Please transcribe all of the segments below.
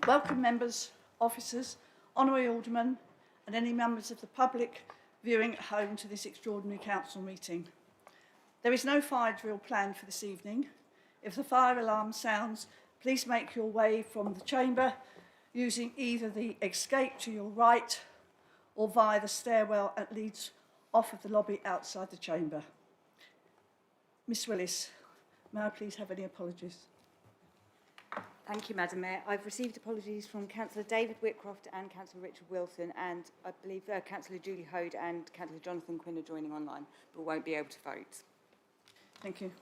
Welcome members, officers, honorary aldermen and any members of the public viewing at home to this extraordinary council meeting. There is no fire drill planned for this evening. If the fire alarm sounds, please make your way from the chamber using either the escape to your right or via the stairwell that leads off of the lobby outside the chamber. Miss Willis, may I please have any apologies? Thank you, Madam Mayor. I've received apologies from Councillor David Whitcroft and Councillor Richard Wilson, and I believe Councillor Julie Hode and Councillor Jonathan Quinn are joining online, but won't be able to vote. Thank you.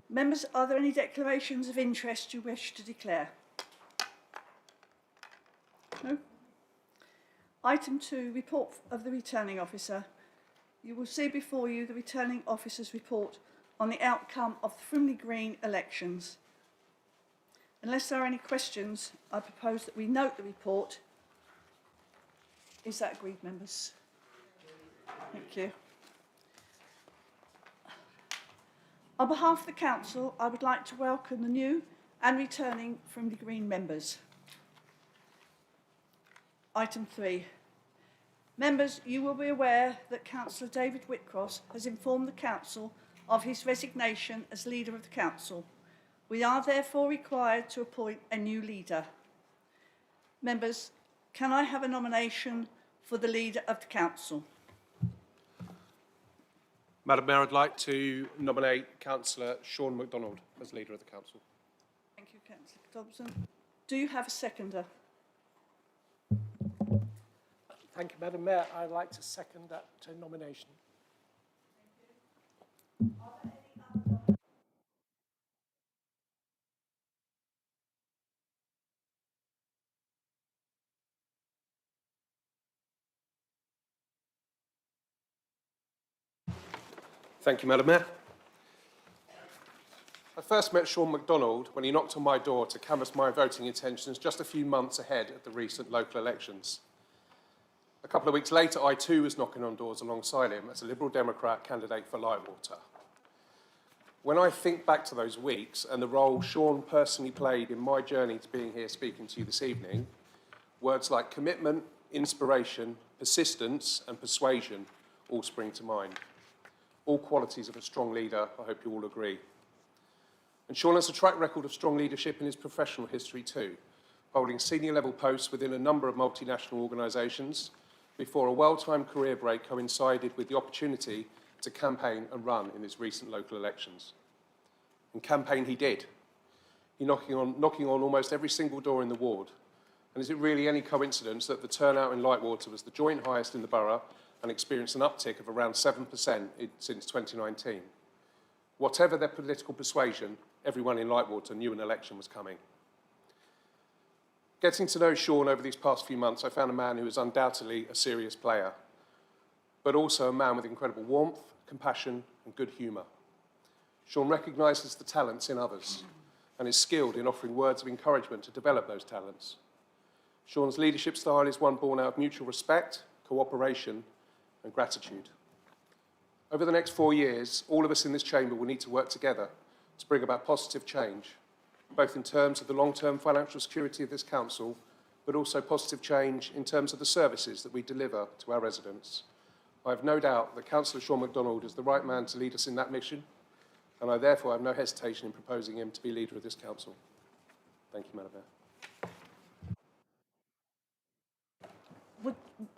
Members, are there any declarations of interest you wish to declare? No? Item 2, report of the returning officer. You will see before you the returning officer's report on the outcome of the Frimley Green elections. Unless there are any questions, I propose that we note the report. Is that agreed, members? Thank you. On behalf of the Council, I would like to welcome the new and returning Frimley Green members. Item 3. Members, you will be aware that Councillor David Whitcroft has informed the Council of his resignation as leader of the Council. We are therefore required to appoint a new leader. Members, can I have a nomination for the leader of the Council? Madam Mayor, I'd like to nominate Councillor Sean MacDonald as leader of the Council. Thank you, Councillor Thompson. Do you have a seconder? Thank you, Madam Mayor. I'd like to second that nomination. Thank you. Are there any other Thank you, Madam Mayor. I first met Sean MacDonald when he knocked on my door to canvass my voting intentions just a few months ahead of the recent local elections. A couple of weeks later, I too was knocking on doors alongside him as a Liberal Democrat candidate for Lightwater. When I think back to those weeks and the role Sean personally played in my journey to being here speaking to you this evening, words like commitment, inspiration, persistence and persuasion all spring to mind. All qualities of a strong leader, I hope you all agree. And Sean has a track record of strong leadership in his professional history too, holding senior level posts within a number of multinational organisations before a well-timed career break coincided with the opportunity to campaign and run in his recent local elections. And campaign he did. He knocking on almost every single door in the ward. And is it really any coincidence that the turnout in Lightwater was the joint highest in the borough and experienced an uptick of around 7% since 2019. Whatever their political persuasion, everyone in Lightwater knew an election was coming. Getting to know Sean over these past few months, I found a man who is undoubtedly a serious player, but also a man with incredible warmth, compassion and good humour. Sean recognises the talents in others and is skilled in offering words of encouragement to develop those talents. Sean's leadership style is one born out of mutual respect, cooperation and gratitude. Over the next 4 years, all of us in this chamber will need to work together to bring about positive change, both in terms of the long-term financial security of this council, but also positive change in terms of the services that we deliver to our residents. I have no doubt that Councillor Sean MacDonald is the right man to lead us in that mission, and I therefore have no hesitation in proposing him to be leader of this council. Thank you, Madam Mayor.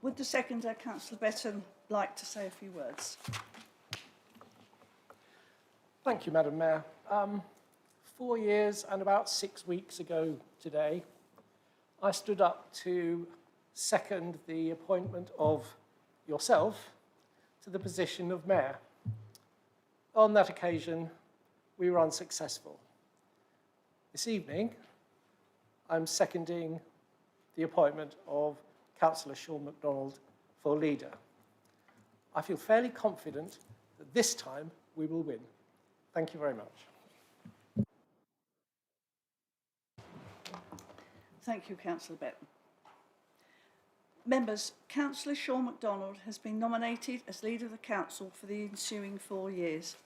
Would the seconder, Councillor Betton, like to say a few words? Thank you, Madam Mayor. 4 years and about 6 weeks ago today, I stood up to second the appointment of yourself to the position of Mayor. On that occasion, we were unsuccessful. This evening, I'm seconding the appointment of Councillor Sean MacDonald for leader. I feel fairly confident that this time we will win. Thank you very much. Thank you, Councillor Betton. Members, Councillor Sean MacDonald has been nominated as leader of the council for the ensuing 4 years.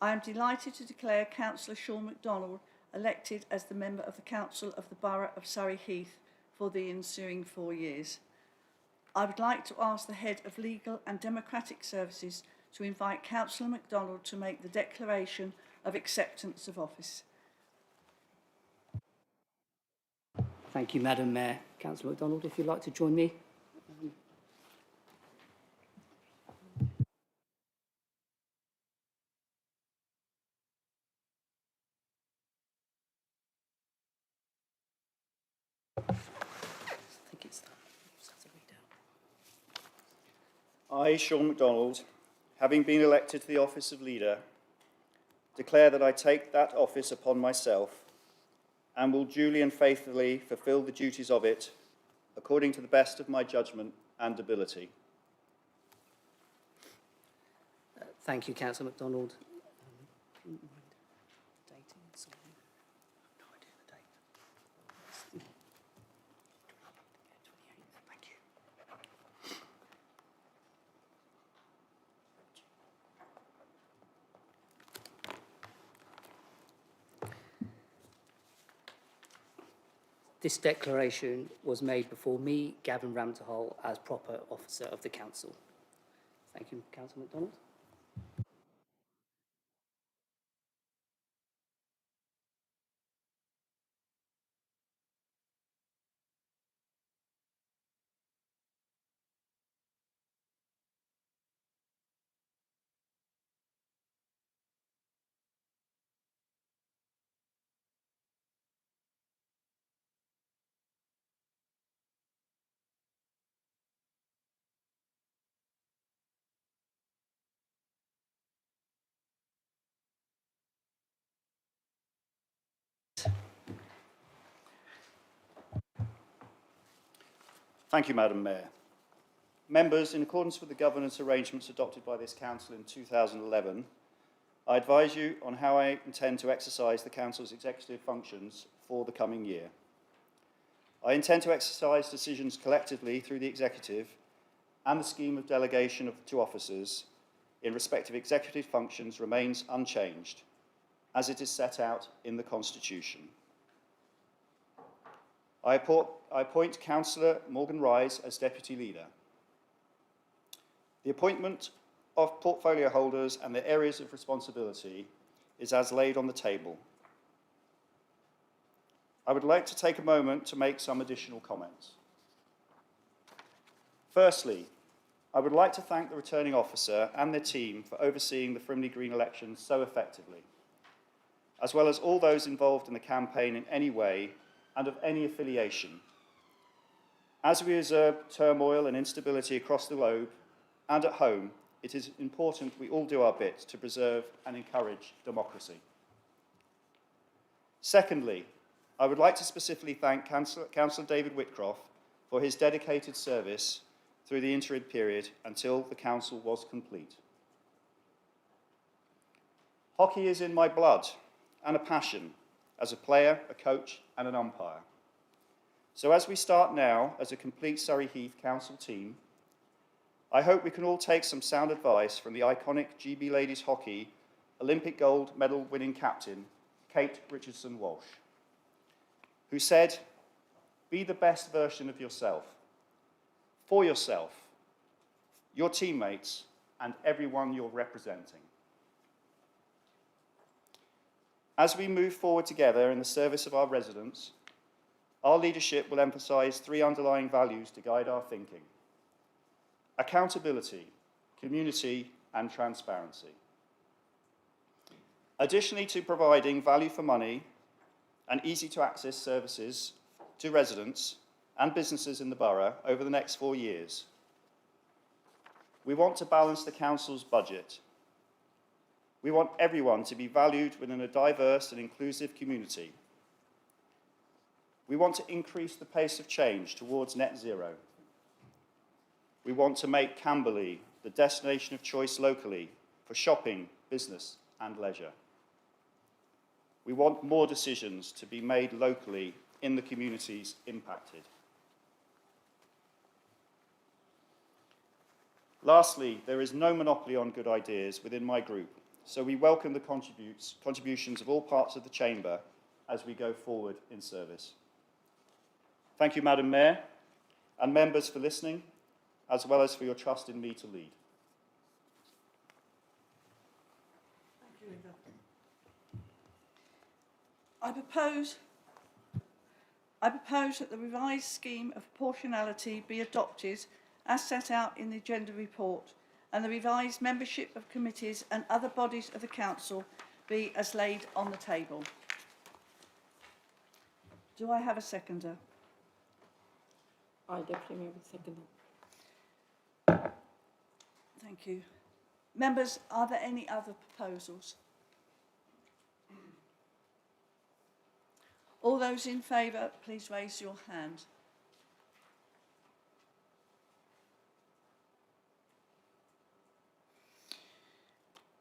I am delighted to declare Councillor Sean MacDonald elected as the member of the Council of the Borough of Surrey Heath for the ensuing 4 years. I would like to ask the Head of Legal and Democratic Services to invite Councillor MacDonald to make the declaration of acceptance of office. Thank you, Madam Mayor. Councillor MacDonald, if you'd like to join me. I think it's that. Just have to read out. I, Sean MacDonald, having been elected to the office of Leader, declare that I take that office upon myself and will duly and faithfully fulfil the duties of it according to the best of my judgment and ability. Thank you, Councillor MacDonald. Dating, sorry. No idea the date. 28th, thank you. This declaration was made before me, Gavin Ramterhall, as proper officer of the council. Thank you, Councillor MacDonald. Thank you, Madam Mayor. Members, in accordance with the governance arrangements adopted by this Council in 2011, I advise you on how I intend to exercise the Council's executive functions for the coming year. I intend to exercise decisions collectively through the executive and the scheme of delegation to officers in respect of executive functions remains unchanged, as it is set out in the Constitution. I appoint Councillor Morgan Rise as Deputy Leader. The appointment of portfolio holders and their areas of responsibility is as laid on the table. I would like to take a moment to make some additional comments. Firstly, I would like to thank the returning officer and their team for overseeing the Frimley Green elections so effectively, as well as all those involved in the campaign in any way and of any affiliation. As we observe turmoil and instability across the globe and at home, it is important we all do our bit to preserve and encourage democracy. Secondly, I would like to specifically thank Councillor David Whitcroft for his dedicated service through the interim period until the Council was complete. Hockey is in my blood and a passion as a player, a coach and an umpire. So as we start now as a complete Surrey Heath Council team, I hope we can all take some sound advice from the iconic GB Ladies Hockey Olympic gold medal winning captain, Kate Richardson-Walsh, who said, "Be the best version of yourself, for yourself, your teammates and everyone you're representing." As we move forward together in the service of our residents, our leadership will emphasise 3 underlying values to guide our thinking: accountability, community and transparency. Additionally to providing value for money and easy to access services to residents and businesses in the borough over the next 4 years, we want to balance the council's budget. We want everyone to be valued within a diverse and inclusive community. We want to increase the pace of change towards net zero. We want to make Camberley the destination of choice locally for shopping, business and leisure. We want more decisions to be made locally in the communities impacted. Lastly, there is no monopoly on good ideas within my group, so we welcome the contributions of all parts of the chamber as we go forward in service. Thank you, Madam Mayor, and members for listening, as well as for your trust in me to lead. Thank you, Linda. I propose that the revised scheme of proportionality be adopted as set out in the agenda report, and the revised membership of committees and other bodies of the council be as laid on the table. Do I have a seconder? I definitely will second that. Thank you. Members, are there any other proposals? All those in favour, please raise your hand.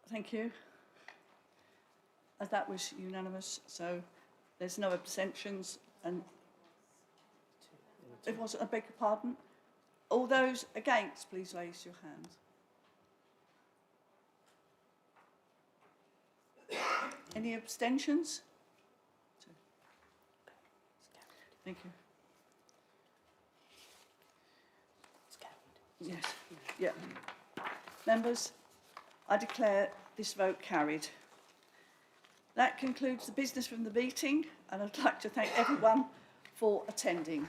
Thank you. As that was unanimous, so there's no abstentions and it was, I beg your pardon. All those against, please raise your hand. Any abstentions? Thank you. Yes, yeah. Members, I declare this vote carried. That concludes the business from the meeting, and I'd like to thank everyone for attending.